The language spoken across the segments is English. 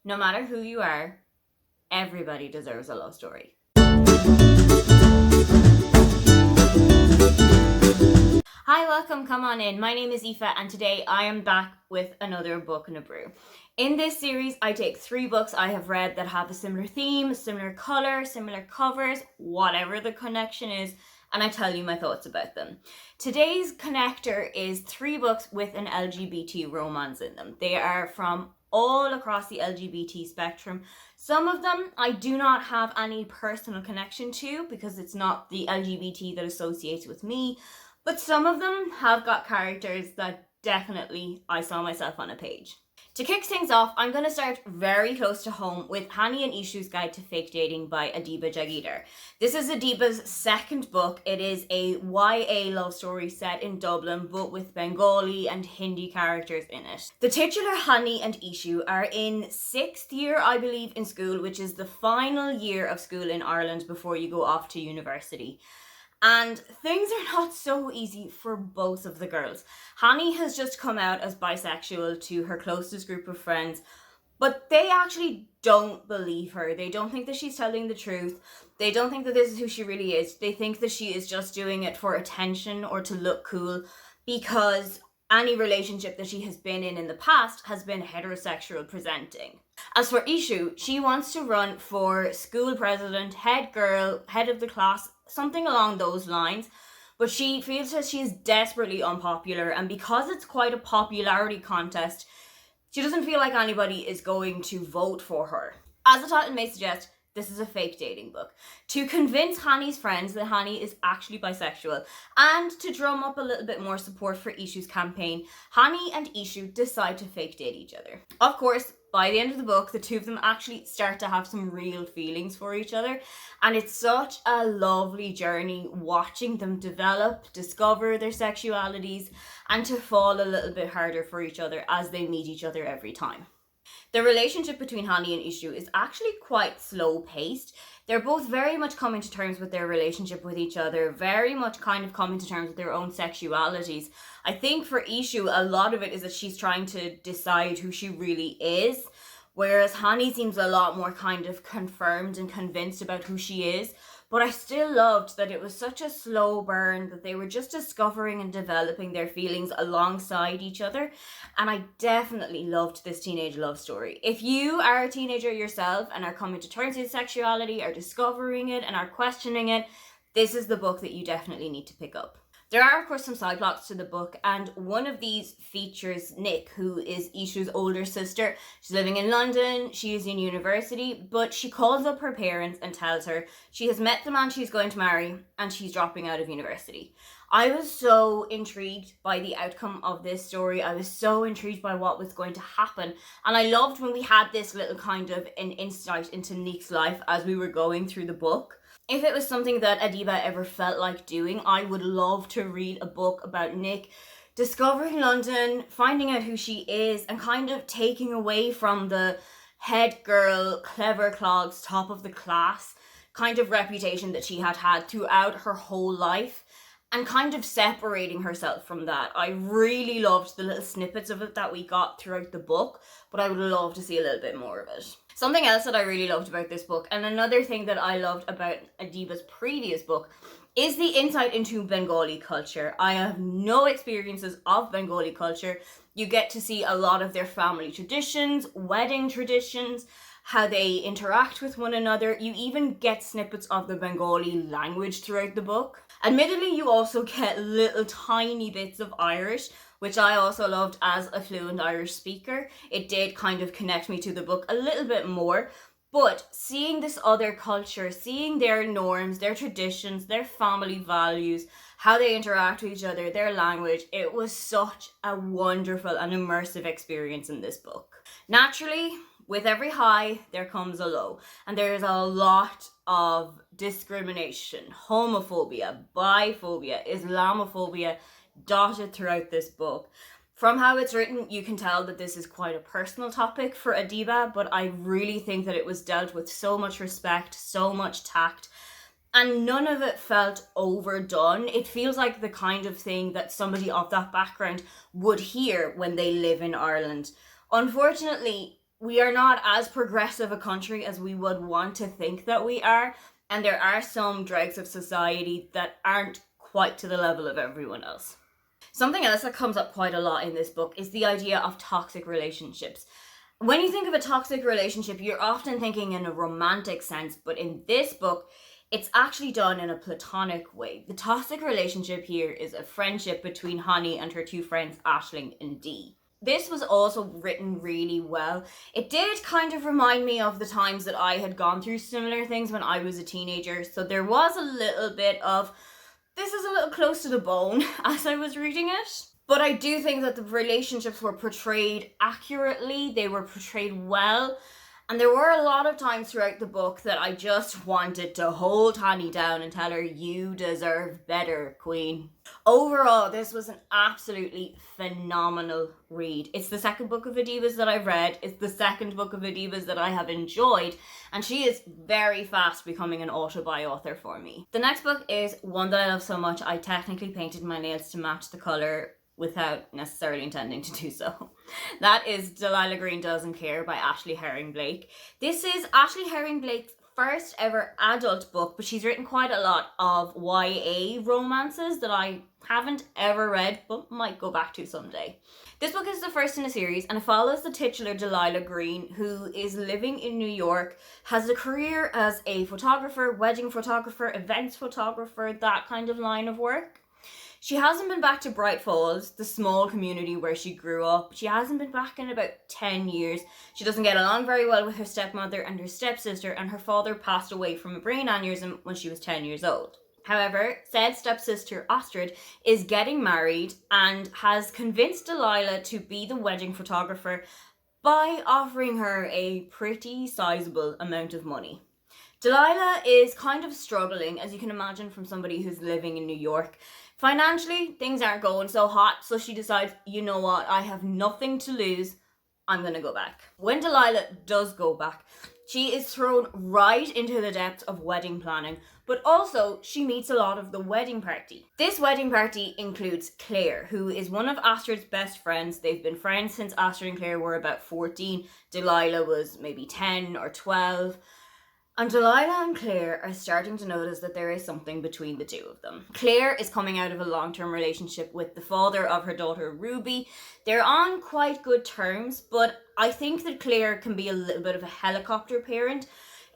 No matter who you are, everybody deserves a love story. Hi, welcome, come on in. My name is Aoife and today I am back with another book and a brew. In this series, I take 3 books I have read that have a similar theme, similar colour, similar covers, whatever the connection is, and I tell you my thoughts about them. Today's connector is 3 books with an LGBT romance in them. They are from all across the LGBT spectrum. Some of them I do not have any personal connection to because it's not the LGBT that associates with me, but some of them have got characters that definitely I saw myself on a page. To kick things off, I'm going to start very close to home with Hani and Ishu's Guide to Fake Dating by Adiba Jagidar. This is Adiba's second book. It is a YA love story set in Dublin, but with Bengali and Hindi characters in it. The titular Hani and Ishu are in 6th year, I believe, in school, which is the final year of school in Ireland before you go off to university. And things are not so easy for both of the girls. Hani has just come out as bisexual to her closest group of friends, but they actually don't believe her. They don't think that she's telling the truth. They don't think that this is who she really is. They think that she is just doing it for attention or to look cool because any relationship that she has been in the past has been heterosexual presenting. As for Ishu, she wants to run for school president, head girl, head of the class, something along those lines, but she feels that she is desperately unpopular, and because it's quite a popularity contest, she doesn't feel like anybody is going to vote for her. As the title may suggest, this is a fake dating book. To convince Hani's friends that Hani is actually bisexual and to drum up a little bit more support for Ishu's campaign, Hani and Ishu decide to fake date each other. Of course, by the end of the book, the two of them actually start to have some real feelings for each other, and it's such a lovely journey watching them develop, discover their sexualities, and to fall a little bit harder for each other as they meet each other every time. The relationship between Hani and Ishu is actually quite slow paced. They're both very much coming to terms with their relationship with each other, very much kind of coming to terms with their own sexualities. I think for Ishu, a lot of it is that she's trying to decide who she really is, whereas Hani seems a lot more kind of confirmed and convinced about who she is. But I still loved that it was such a slow burn, that they were just discovering and developing their feelings alongside each other. And I definitely loved this teenage love story. If you are a teenager yourself and are coming to terms with sexuality, are discovering it and are questioning it, this is the book that you definitely need to pick up. There are, of course, some side plots to the book, and one of these features Nick, who is Ishu's older sister. She's living in London, she is in university, but she calls up her parents and tells her she has met the man she's going to marry and she's dropping out of university. I was so intrigued by the outcome of this story. I was so intrigued by what was going to happen, and I loved when we had this little kind of an insight into Nick's life as we were going through the book. If it was something that Adiba ever felt like doing, I would love to read a book about Nick discovering London, finding out who she is, and kind of taking away from the head girl, clever clogs, top of the class kind of reputation that she had had throughout her whole life, and kind of separating herself from that. I really loved the little snippets of it that we got throughout the book, but I would love to see a little bit more of it. Something else that I really loved about this book, and another thing that I loved about Adiba's previous book, is the insight into Bengali culture. I have no experiences of Bengali culture. You get to see a lot of their family traditions, wedding traditions, how they interact with one another. You even get snippets of the Bengali language throughout the book. Admittedly, you also get little tiny bits of Irish, which I also loved as a fluent Irish speaker. It did kind of connect me to the book a little bit more. But seeing this other culture, seeing their norms, their traditions, their family values, how they interact with each other, their language, it was such a wonderful and immersive experience in this book. Naturally, with every high, there comes a low. And there is a lot of discrimination, homophobia, biphobia, Islamophobia dotted throughout this book. From how it's written, you can tell that this is quite a personal topic for Adiba, but I really think that it was dealt with so much respect, so much tact, and none of it felt overdone. It feels like the kind of thing that somebody of that background would hear when they live in Ireland. Unfortunately, we are not as progressive a country as we would want to think that we are, and there are some dregs of society that aren't quite to the level of everyone else. Something else that comes up quite a lot in this book is the idea of toxic relationships. When you think of a toxic relationship, you're often thinking in a romantic sense, but in this book, it's actually done in a platonic way. The toxic relationship here is a friendship between Hani and her two friends, Aisling and Dee. This was also written really well. It did kind of remind me of the times that I had gone through similar things when I was a teenager, so there was a little bit of, this is a little close to the bone as I was reading it. But I do think that the relationships were portrayed accurately, they were portrayed well, and there were a lot of times throughout the book that I just wanted to hold Hani down and tell her, you deserve better, Queen. Overall, this was an absolutely phenomenal read. It's the second book of Adiba's that I've read. It's the second book of Adiba's that I have enjoyed. And she is very fast becoming an auto-buy author for me. The next book is one that I love so much. I technically painted my nails to match the colour without necessarily intending to do so. That is Delilah Green Doesn't Care by Ashley Herring Blake. This is Ashley Herring Blake's first ever adult book, but she's written quite a lot of YA romances that I haven't ever read, but might go back to someday. This book is the first in a series, and it follows the titular Delilah Green, who is living in New York, has a career as a photographer, wedding photographer, events photographer, that kind of line of work. She hasn't been back to Bright Falls, the small community where she grew up. She hasn't been back in about 10 years. She doesn't get along very well with her stepmother and her stepsister, and her father passed away from a brain aneurysm when she was 10 years old. However, said stepsister Astrid is getting married and has convinced Delilah to be the wedding photographer by offering her a pretty sizable amount of money. Delilah is kind of struggling, as you can imagine from somebody who's living in New York. Financially, things aren't going so hot, so she decides, you know what, I have nothing to lose, I'm gonna go back. When Delilah does go back, she is thrown right into the depths of wedding planning, but also she meets a lot of the wedding party. This wedding party includes Claire, who is one of Astrid's best friends. They've been friends since Astrid and Claire were about 14. Delilah was maybe 10 or 12. And Delilah and Claire are starting to notice that there is something between the two of them. Claire is coming out of a long-term relationship with the father of her daughter Ruby. They're on quite good terms, but I think that Claire can be a little bit of a helicopter parent.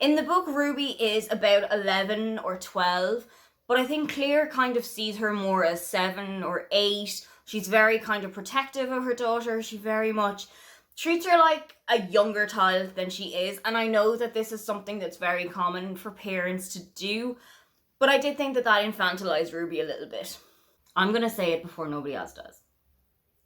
In the book, Ruby is about 11 or 12, but I think Claire kind of sees her more as 7 or 8. She's very kind of protective of her daughter. She very much treats her like a younger child than she is, and I know that this is something that's very common for parents to do, but I did think that infantilized Ruby a little bit. I'm gonna say it before nobody else does.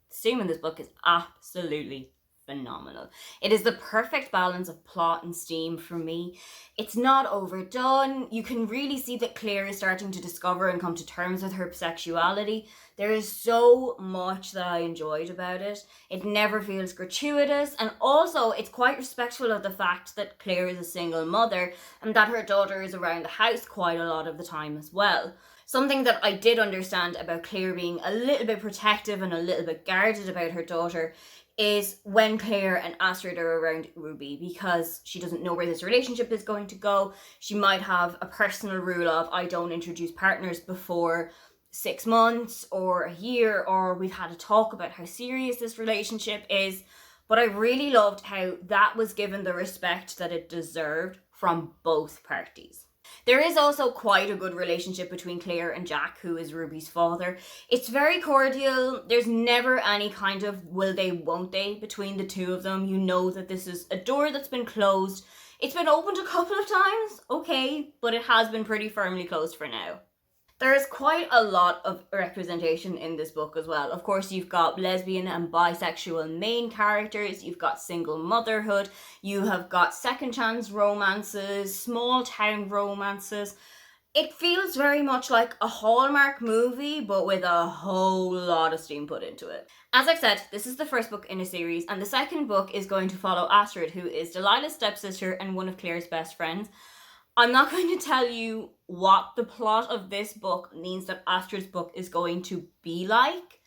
The steam in this book is absolutely phenomenal. It is the perfect balance of plot and steam for me. It's not overdone. You can really see that Claire is starting to discover and come to terms with her sexuality. There is so much that I enjoyed about it. It never feels gratuitous, and also it's quite respectful of the fact that Claire is a single mother and that her daughter is around the house quite a lot of the time as well. Something that I did understand about Claire being a little bit protective and a little bit guarded about her daughter is when Claire and Astrid are around Ruby, because she doesn't know where this relationship is going to go. She might have a personal rule of, I don't introduce partners before 6 months or a year, or we've had a talk about how serious this relationship is. But I really loved how that was given the respect that it deserved from both parties. There is also quite a good relationship between Claire and Jack, who is Ruby's father. It's very cordial. There's never any kind of will they, won't they between the two of them. You know that this is a door that's been closed. It's been opened a couple of times, okay, but it has been pretty firmly closed for now. There is quite a lot of representation in this book as well. Of course, you've got lesbian and bisexual main characters, you've got single motherhood, you have got second chance romances, small town romances. It feels very much like a Hallmark movie, but with a whole lot of steam put into it. As I said, this is the first book in a series, and the second book is going to follow Astrid, who is Delilah's stepsister and one of Claire's best friends. I'm not going to tell you what the plot of this book means that Astrid's book is going to be like,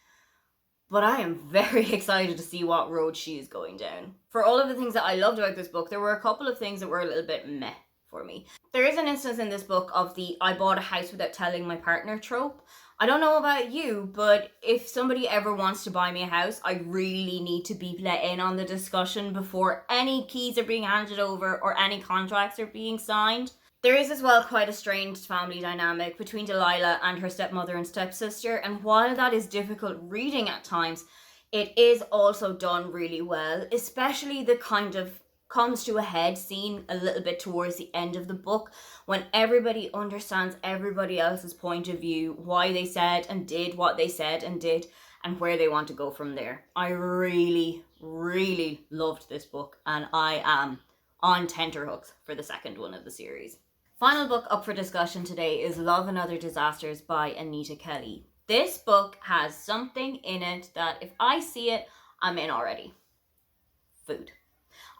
but I am very excited to see what road she is going down. For all of the things that I loved about this book, there were a couple of things that were a little bit meh for me. There is an instance in this book of the "I bought a house without telling my partner" trope. I don't know about you, but if somebody ever wants to buy me a house, I really need to be let in on the discussion before any keys are being handed over or any contracts are being signed. There is as well quite a strange family dynamic between Delilah and her stepmother and stepsister, and while that is difficult reading at times, it is also done really well, especially the kind of comes to a head scene a little bit towards the end of the book when everybody understands everybody else's point of view, why they said and did what they said and did, and where they want to go from there. I really, really loved this book, and I am on tenterhooks for the second one of the series. Final book up for discussion today is Love and Other Disasters by Anita Kelly. This book has something in it that if I see it, I'm in already. Food.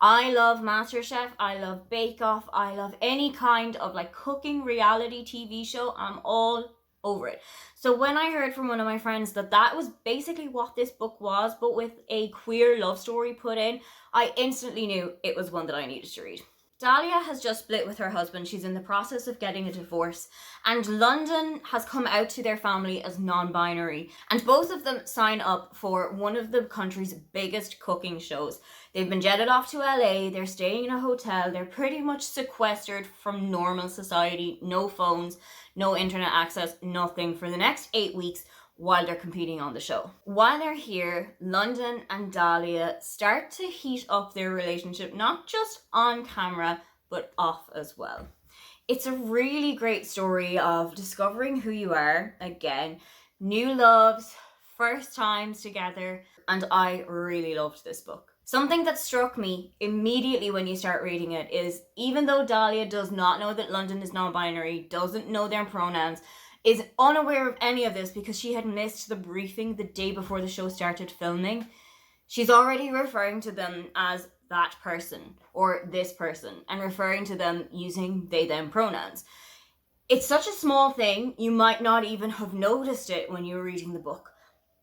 I love MasterChef, I love Bake Off, I love any kind of like cooking reality TV show. I'm all over it. So when I heard from one of my friends that that was basically what this book was, but with a queer love story put in, I instantly knew it was one that I needed to read. Dahlia has just split with her husband. She's in the process of getting a divorce, and London has come out to their family as non-binary, and both of them sign up for one of the country's biggest cooking shows. They've been jetted off to LA, they're staying in a hotel, they're pretty much sequestered from normal society, no phones, no internet access, nothing for the next 8 weeks while they're competing on the show. While they're here, London and Dahlia start to heat up their relationship, not just on camera, but off as well. It's a really great story of discovering who you are, again, new loves, first times together, and I really loved this book. Something that struck me immediately when you start reading it is, even though Dahlia does not know that London is non-binary, doesn't know their pronouns, is unaware of any of this because she had missed the briefing the day before the show started filming, she's already referring to them as that person or this person and referring to them using they them pronouns. It's such a small thing, you might not even have noticed it when you were reading the book,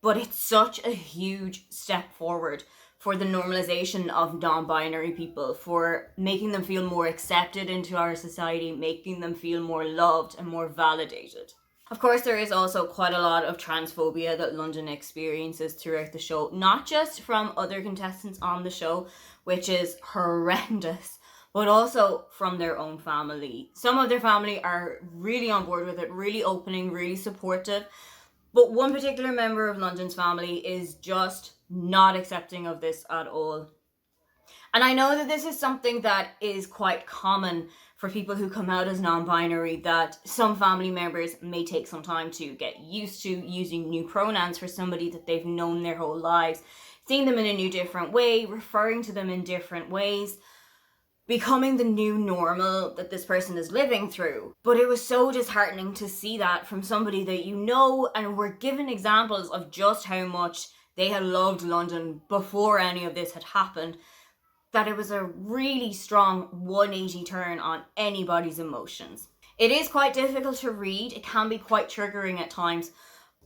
but it's such a huge step forward for the normalization of non-binary people, for making them feel more accepted into our society, making them feel more loved and more validated. Of course, there is also quite a lot of transphobia that London experiences throughout the show, not just from other contestants on the show, which is horrendous, but also from their own family. Some of their family are really on board with it, really opening, really supportive, but one particular member of London's family is just not accepting of this at all. And I know that this is something that is quite common for people who come out as non-binary, that some family members may take some time to get used to using new pronouns for somebody that they've known their whole lives, seeing them in a new different way, referring to them in different ways, becoming the new normal that this person is living through. But it was so disheartening to see that from somebody that you know and were given examples of just how much they had loved London before any of this had happened, that it was a really strong 180 turn on anybody's emotions. It is quite difficult to read, it can be quite triggering at times,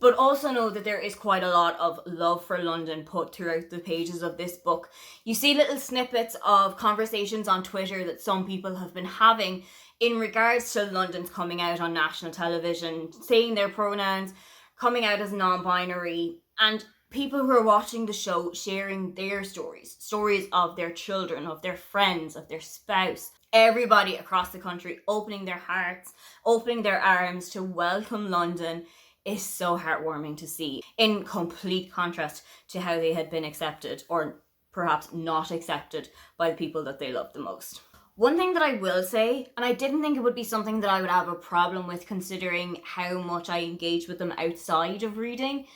but also know that there is quite a lot of love for London put throughout the pages of this book. You see little snippets of conversations on Twitter that some people have been having in regards to London's coming out on national television, saying their pronouns, coming out as non-binary, and people who are watching the show sharing their stories of their children, of their friends, of their spouse. Everybody across the country opening their hearts, opening their arms to welcome London is so heartwarming to see, in complete contrast to how they had been accepted, or perhaps not accepted, by the people that they loved the most. One thing that I will say, and I didn't think it would be something that I would have a problem with considering how much I engaged with them outside of reading,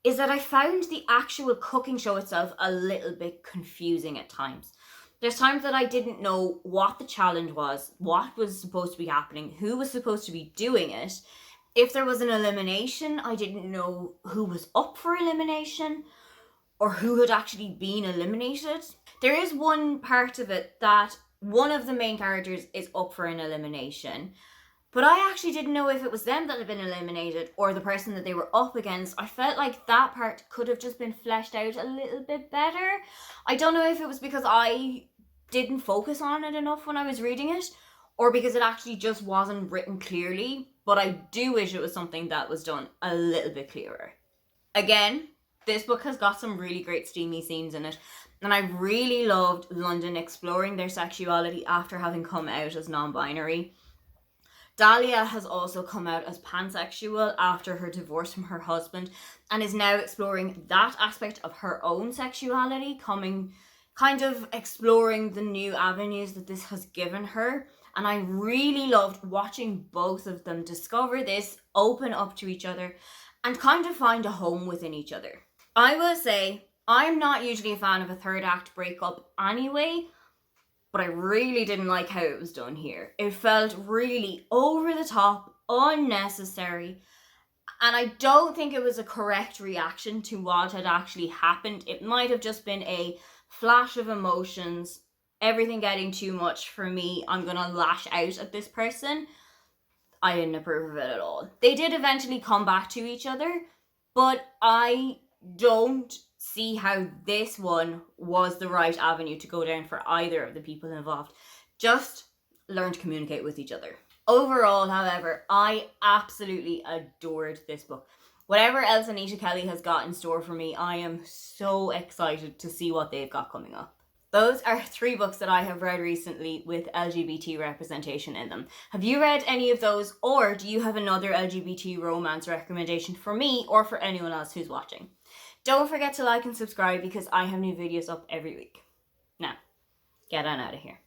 is that I found the actual cooking show itself a little bit confusing at times. There's times that I didn't know what the challenge was, what was supposed to be happening, who was supposed to be doing it. If there was an elimination, I didn't know who was up for elimination or who had actually been eliminated. There is one part of it that one of the main characters is up for an elimination, But I actually didn't know if it was them that had been eliminated or the person that they were up against. I felt like that part could have just been fleshed out a little bit better. I don't know if it was because I didn't focus on it enough when I was reading it, or because it actually just wasn't written clearly, but I do wish it was something that was done a little bit clearer. Again, this book has got some really great steamy scenes in it, and I really loved London exploring their sexuality after having come out as non-binary. Dahlia has also come out as pansexual after her divorce from her husband and is now exploring that aspect of her own sexuality, kind of exploring the new avenues that this has given her. And I really loved watching both of them discover this, open up to each other, and kind of find a home within each other. I will say, I'm not usually a fan of a third act breakup anyway, but I really didn't like how it was done here. It felt really over the top, unnecessary, and I don't think it was a correct reaction to what had actually happened. It might have just been a flash of emotions, everything getting too much for me, I'm gonna lash out at this person. I didn't approve of it at all. They did eventually come back to each other, but I don't see how this one was the right avenue to go down for either of the people involved. Just learn to communicate with each other. Overall, however, I absolutely adored this book. Whatever else Anita Kelly has got in store for me, I am so excited to see what they've got coming up. Those are 3 books that I have read recently with LGBT representation in them. Have you read any of those, or do you have another LGBT romance recommendation for me or for anyone else who's watching? Don't forget to like and subscribe because I have new videos up every week. Now, get on out of here.